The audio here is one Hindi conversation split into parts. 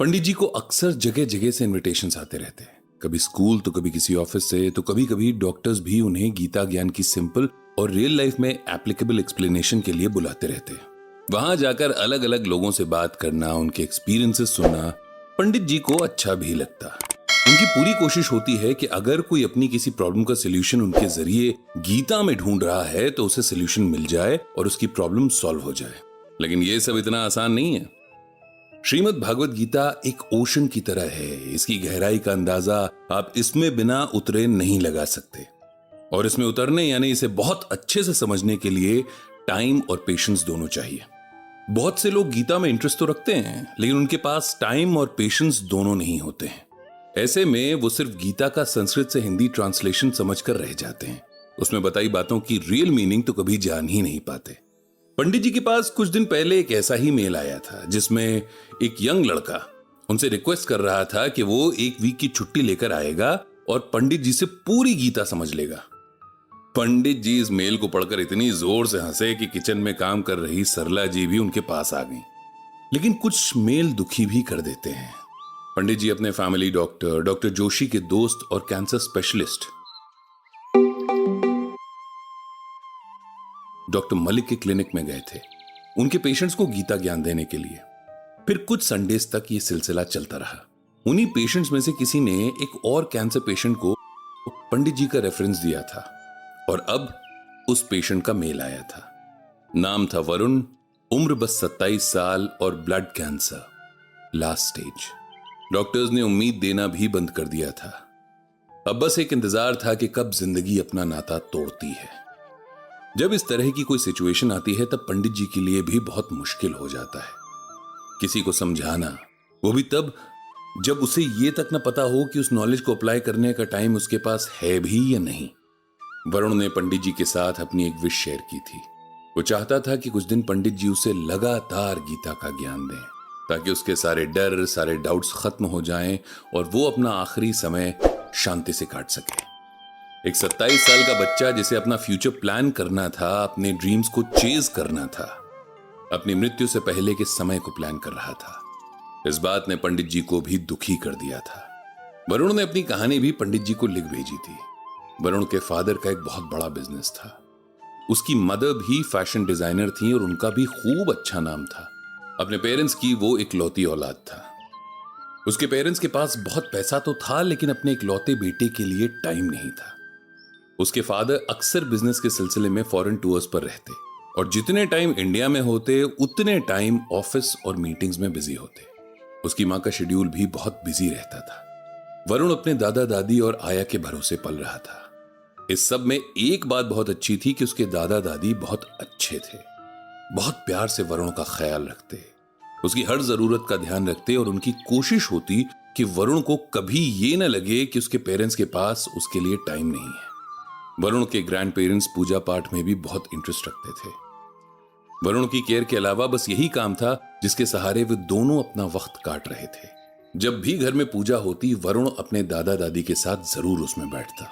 पंडित जी को अक्सर जगह जगह से इनविटेशंस आते रहते हैं, कभी स्कूल तो कभी किसी ऑफिस से, तो कभी कभी डॉक्टर्स भी उन्हें गीता ज्ञान की सिंपल और रियल लाइफ में एप्लीकेबल एक्सप्लेनेशन के लिए बुलाते रहते हैं। वहां जाकर अलग अलग लोगों से बात करना, उनके एक्सपीरियंसेस सुनना पंडित जी को अच्छा भी लगता। उनकी पूरी कोशिश होती है कि अगर कोई अपनी किसी प्रॉब्लम का सोल्यूशन उनके जरिए गीता में ढूंढ रहा है तो उसे सोल्यूशन मिल जाए और उसकी प्रॉब्लम सॉल्व हो जाए। लेकिन यह सब इतना आसान नहीं है। श्रीमद् भागवत गीता एक ओशन की तरह है। इसकी गहराई का अंदाजा आप इसमें बिना उतरे नहीं लगा सकते, और इसमें उतरने यानी इसे बहुत अच्छे से समझने के लिए टाइम और पेशेंस दोनों चाहिए। बहुत से लोग गीता में इंटरेस्ट तो रखते हैं, लेकिन उनके पास टाइम और पेशेंस दोनों नहीं होते हैं। ऐसे में वो सिर्फ गीता का संस्कृत से हिंदी ट्रांसलेशन समझकर रह जाते हैं। उसमें बताई बातों की रियल मीनिंग तो कभी जान ही नहीं पाते। पंडित जी के पास कुछ दिन पहले एक ऐसा ही मेल आया था, जिसमें एक यंग लड़का उनसे रिक्वेस्ट कर रहा था कि वो एक वीक की छुट्टी लेकर आएगा और पंडित जी से पूरी गीता समझ लेगा। पंडित जी इस मेल को पढ़कर इतनी जोर से हंसे कि किचन में काम कर रही सरला जी भी उनके पास आ गई। लेकिन कुछ मेल दुखी भी कर देते हैं। पंडित जी अपने फैमिली डॉक्टर जोशी के दोस्त और कैंसर स्पेशलिस्ट डॉक्टर मलिक के क्लिनिक में गए थे, उनके पेशेंट्स को गीता ज्ञान देने के लिए। फिर कुछ संडेज तक ये सिलसिला चलता रहा। उन्हीं पेशेंट्स में से किसी ने एक और कैंसर पेशेंट को पंडित जी का रेफरेंस दिया था, और अब उस पेशेंट का मेल आया था। नाम था वरुण, उम्र बस 27 साल और blood cancer, last stage. Doctors ने उम्मीद देना भी बंद कर दिया था। अब बस एक इंतजार था कि कब जिंदगी अपना नाता तोड़ती है। जब इस तरह की कोई सिचुएशन आती है तब पंडित जी के लिए भी बहुत मुश्किल हो जाता है किसी को समझाना, वो भी तब जब उसे ये तक न पता हो कि उस नॉलेज को अप्लाई करने का टाइम उसके पास है भी या नहीं। वरुण ने पंडित जी के साथ अपनी एक विश शेयर की थी। वो चाहता था कि कुछ दिन पंडित जी उसे लगातार गीता का ज्ञान दें, ताकि उसके सारे डर, सारे डाउट्स खत्म हो जाएं और वो अपना आखिरी समय शांति से काट सके। एक 27 साल का बच्चा जिसे अपना फ्यूचर प्लान करना था, अपने ड्रीम्स को चेज करना था, अपनी मृत्यु से पहले के समय को प्लान कर रहा था। इस बात ने पंडित जी को भी दुखी कर दिया था। वरुण ने अपनी कहानी भी पंडित जी को लिख भेजी थी। वरुण के फादर का एक बहुत बड़ा बिजनेस था। उसकी मदर भी फैशन डिजाइनर थी और उनका भी खूब अच्छा नाम था। अपने पेरेंट्स की वो इकलौती औलाद था। उसके पेरेंट्स के पास बहुत पैसा तो था, लेकिन अपने इकलौते बेटे के लिए टाइम नहीं था। उसके फादर अक्सर बिजनेस के सिलसिले में फॉरेन टूर्स पर रहते, और जितने टाइम इंडिया में होते उतने टाइम ऑफिस और मीटिंग्स में बिजी होते। उसकी मां का शेड्यूल भी बहुत बिजी रहता था। वरुण अपने दादा दादी और आया के भरोसे पल रहा था। इस सब में एक बात बहुत अच्छी थी कि उसके दादा दादी बहुत अच्छे थे, बहुत प्यार से वरुण का ख्याल रखते, उसकी हर जरूरत का ध्यान रखते, और उनकी कोशिश होती कि वरुण को कभी ये न लगे कि उसके पेरेंट्स के पास उसके लिए टाइम नहीं है। वरुण के ग्रैंड पेरेंट्स पूजा पाठ में भी बहुत इंटरेस्ट रखते थे। वरुण की केयर के अलावा बस यही काम था जिसके सहारे वे दोनों अपना वक्त काट रहे थे। जब भी घर में पूजा होती, वरुण अपने दादा दादी के साथ जरूर उसमें बैठता।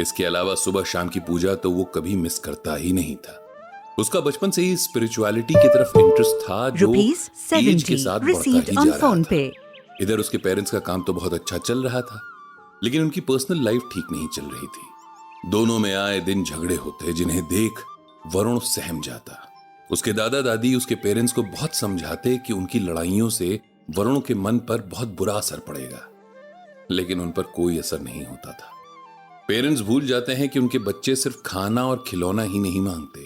इसके अलावा सुबह शाम की पूजा तो वो कभी मिस करता ही नहीं था। उसका बचपन से ही स्पिरिचुअलिटी की तरफ इंटरेस्ट था, जो एज के साथ बढ़ता ही जा रहा था। इधर उसके पेरेंट्स का काम तो बहुत अच्छा चल रहा था, लेकिन उनकी पर्सनल लाइफ ठीक नहीं चल रही थी। दोनों में आए दिन झगड़े होते, जिन्हें देख वरुण सहम जाता। उसके दादा दादी उसके पेरेंट्स को बहुत समझाते कि उनकी लड़ाइयों से वरुण के मन पर बहुत बुरा असर पड़ेगा, लेकिन उन पर कोई असर नहीं होता था। पेरेंट्स भूल जाते हैं कि उनके बच्चे सिर्फ खाना और खिलौना ही नहीं मांगते,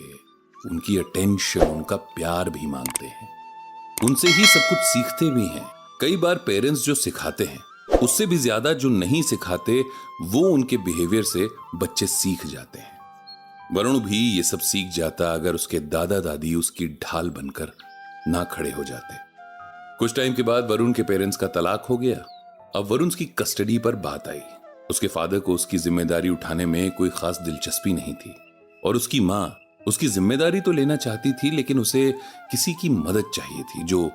उनकी अटेंशन, उनका प्यार भी मांगते हैं। उनसे ही सब कुछ सीखते भी हैं। कई बार पेरेंट्स जो सिखाते हैं उससे भी ज्यादा जो नहीं सिखाते, वो उनके बिहेवियर से बच्चे सीख जाते हैं। वरुण भी ये सब सीख जाता अगर उसके दादा दादी उसकी ढाल बनकर ना खड़े हो जाते। कुछ टाइम के बाद वरुण के पेरेंट्स का तलाक हो गया। अब वरुण की कस्टडी पर बात आई। उसके फादर को उसकी जिम्मेदारी उठाने में कोई खास दिलचस्पी नहीं थी, और उसकी मां उसकी जिम्मेदारी तो लेना चाहती थी, लेकिन उसे किसी की मदद चाहिए थी जो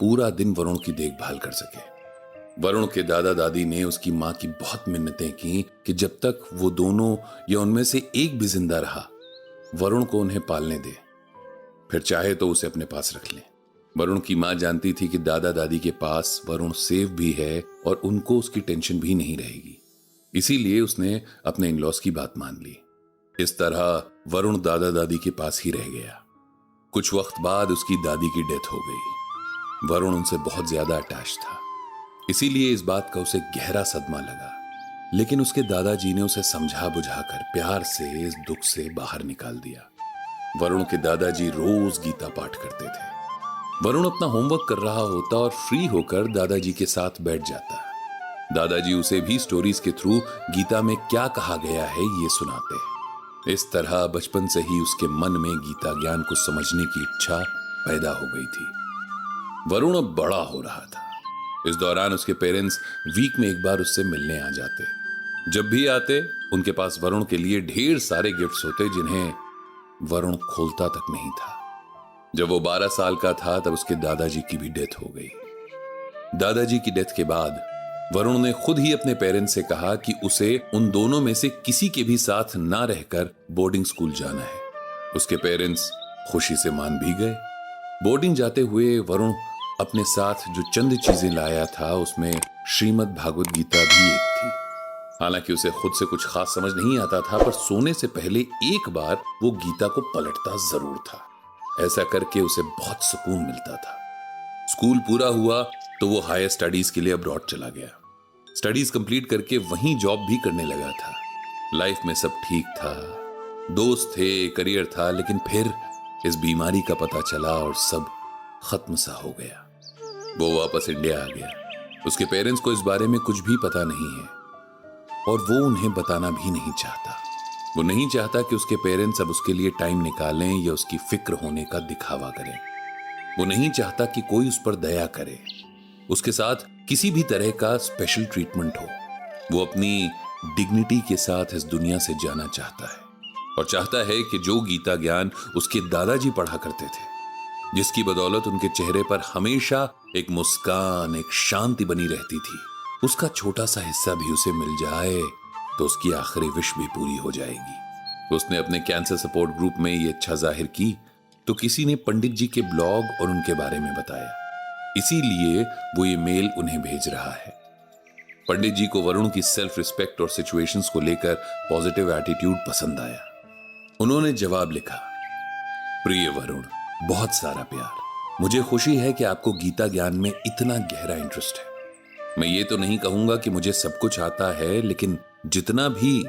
पूरा दिन वरुण की देखभाल कर सके। वरुण के दादा दादी ने उसकी मां की बहुत मिन्नतें की कि जब तक वो दोनों या उनमें से एक भी जिंदा रहा, वरुण को उन्हें पालने दे, फिर चाहे तो उसे अपने पास रख ले। वरुण की मां जानती थी कि दादा दादी के पास वरुण सेफ भी है और उनको उसकी टेंशन भी नहीं रहेगी। इसीलिए उसने अपने इन-लॉज की बात मान ली। इस तरह वरुण दादा दादी के पास ही रह गया। कुछ वक्त बाद उसकी दादी की डेथ हो गई। वरुण उनसे बहुत ज्यादा अटैच था, इसीलिए इस बात का उसे गहरा सदमा लगा। लेकिन उसके दादाजी ने उसे समझा बुझाकर प्यार से इस दुख से बाहर निकाल दिया। वरुण के दादाजी रोज गीता पाठ करते थे। वरुण अपना होमवर्क कर रहा होता और फ्री होकर दादाजी के साथ बैठ जाता। दादाजी उसे भी स्टोरीज के थ्रू गीता में क्या कहा गया है ये सुनाते। इस तरह बचपन से ही उसके मन में गीता ज्ञान को समझने की इच्छा पैदा हो गई थी। वरुण अब बड़ा हो रहा था। इस दौरान उसके पेरेंट्स वीक में एक बार उससे मिलने आ जाते। जब भी आते उनके पास वरुण के लिए ढेर सारे गिफ्ट्स होते जिन्हें वरुण खोलता तक नहीं था। जब वो 12 साल का था तब उसके दादाजी की भी डेथ हो गई। दादाजी की डेथ के बाद वरुण ने खुद ही अपने पेरेंट्स से कहा कि उसे उन दोनों में से किसी के भी साथ ना रहकर बोर्डिंग स्कूल जाना है। उसके पेरेंट्स खुशी से मान भी गए। बोर्डिंग जाते हुए वरुण अपने साथ जो चंद चीजें लाया था उसमें श्रीमद् भागवत गीता भी एक थी। हालांकि उसे खुद से कुछ खास समझ नहीं आता था, पर सोने से पहले एक बार वो गीता को पलटता जरूर था। ऐसा करके उसे बहुत सुकून मिलता था। स्कूल पूरा हुआ तो वो हायर स्टडीज के लिए अब्रॉड चला गया। स्टडीज कंप्लीट करके वहीं जॉब भी करने लगा था। लाइफ में सब ठीक था, दोस्त थे, करियर था, लेकिन फिर इस बीमारी का पता चला और सब खत्म सा हो गया। वो वापस इंडिया आ गया। उसके पेरेंट्स को इस बारे में कुछ भी पता नहीं है और वो उन्हें बताना भी नहीं चाहता। वो नहीं चाहता कि उसके पेरेंट्स अब उसके लिए टाइम निकालें या उसकी फिक्र होने का दिखावा करें। वो नहीं चाहता कि कोई उस पर दया करे, उसके साथ किसी भी तरह का स्पेशल ट्रीटमेंट हो। वो अपनी डिग्निटी के साथ इस दुनिया से जाना चाहता है और चाहता है कि जो गीता ज्ञान उसके दादाजी पढ़ा करते थे, जिसकी बदौलत उनके चेहरे पर हमेशा एक मुस्कान, एक शांति बनी रहती थी, उसका छोटा सा हिस्सा भी उसे मिल जाए तो उसकी आखिरी विश भी पूरी हो जाएगी। उसने अपने कैंसर सपोर्ट ग्रुप में ये इच्छा जाहिर की तो किसी ने पंडित जी के ब्लॉग और उनके बारे में बताया। इसीलिए वो ये मेल उन्हें भेज रहा है। पंडित जी को वरुण की सेल्फ रिस्पेक्ट और सिचुएशंस को लेकर पॉजिटिव एटीट्यूड पसंद आया। उन्होंने जवाब लिखा, प्रिय वरुण, बहुत सारा प्यार। मुझे खुशी है कि आपको गीता ज्ञान में इतना गहरा इंटरेस्ट है। मैं ये तो नहीं कहूंगा कि मुझे सब कुछ आता है, लेकिन जितना भी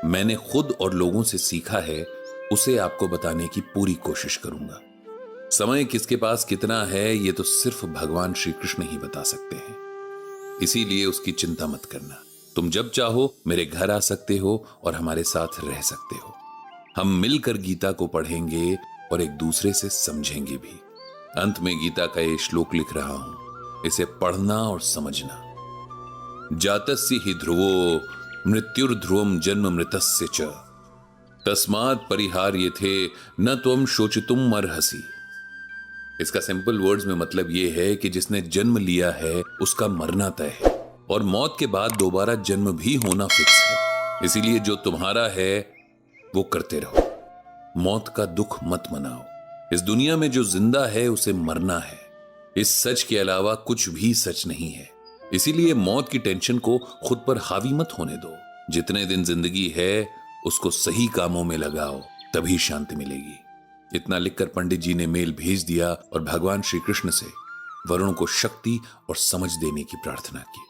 मैंने खुद और लोगों से सीखा है उसे आपको बताने की पूरी कोशिश करूंगा। समय किसके पास कितना है ये तो सिर्फ भगवान श्री कृष्ण ही बता सकते हैं, इसीलिए उसकी चिंता मत करना। तुम जब चाहो मेरे घर आ सकते हो और हमारे साथ रह सकते हो। हम मिलकर गीता को पढ़ेंगे और एक दूसरे से समझेंगे भी। अंत में गीता का ये श्लोक लिख रहा हूं, इसे पढ़ना और समझना। जातस्य हि ध्रुवो मृत्युर्ध्रुवम जन्म मृतस्य च तस्मात् परिहार्यते न त्वं शोचितुम अर्हसि। इसका सिंपल वर्ड्स में मतलब यह है कि जिसने जन्म लिया है उसका मरना तय है और मौत के बाद दोबारा जन्म भी होना फिक्स है। इसीलिए जो तुम्हारा है वो करते रहो। मौत का दुख मत मनाओ। इस दुनिया में जो जिंदा है उसे मरना है। इस सच के अलावा कुछ भी सच नहीं है। इसीलिए मौत की टेंशन को खुद पर हावी मत होने दो। जितने दिन जिंदगी है उसको सही कामों में लगाओ, तभी शांति मिलेगी। इतना लिखकर पंडित जी ने मेल भेज दिया और भगवान श्री कृष्ण से वरुण को शक्ति और समझ देने की प्रार्थना की।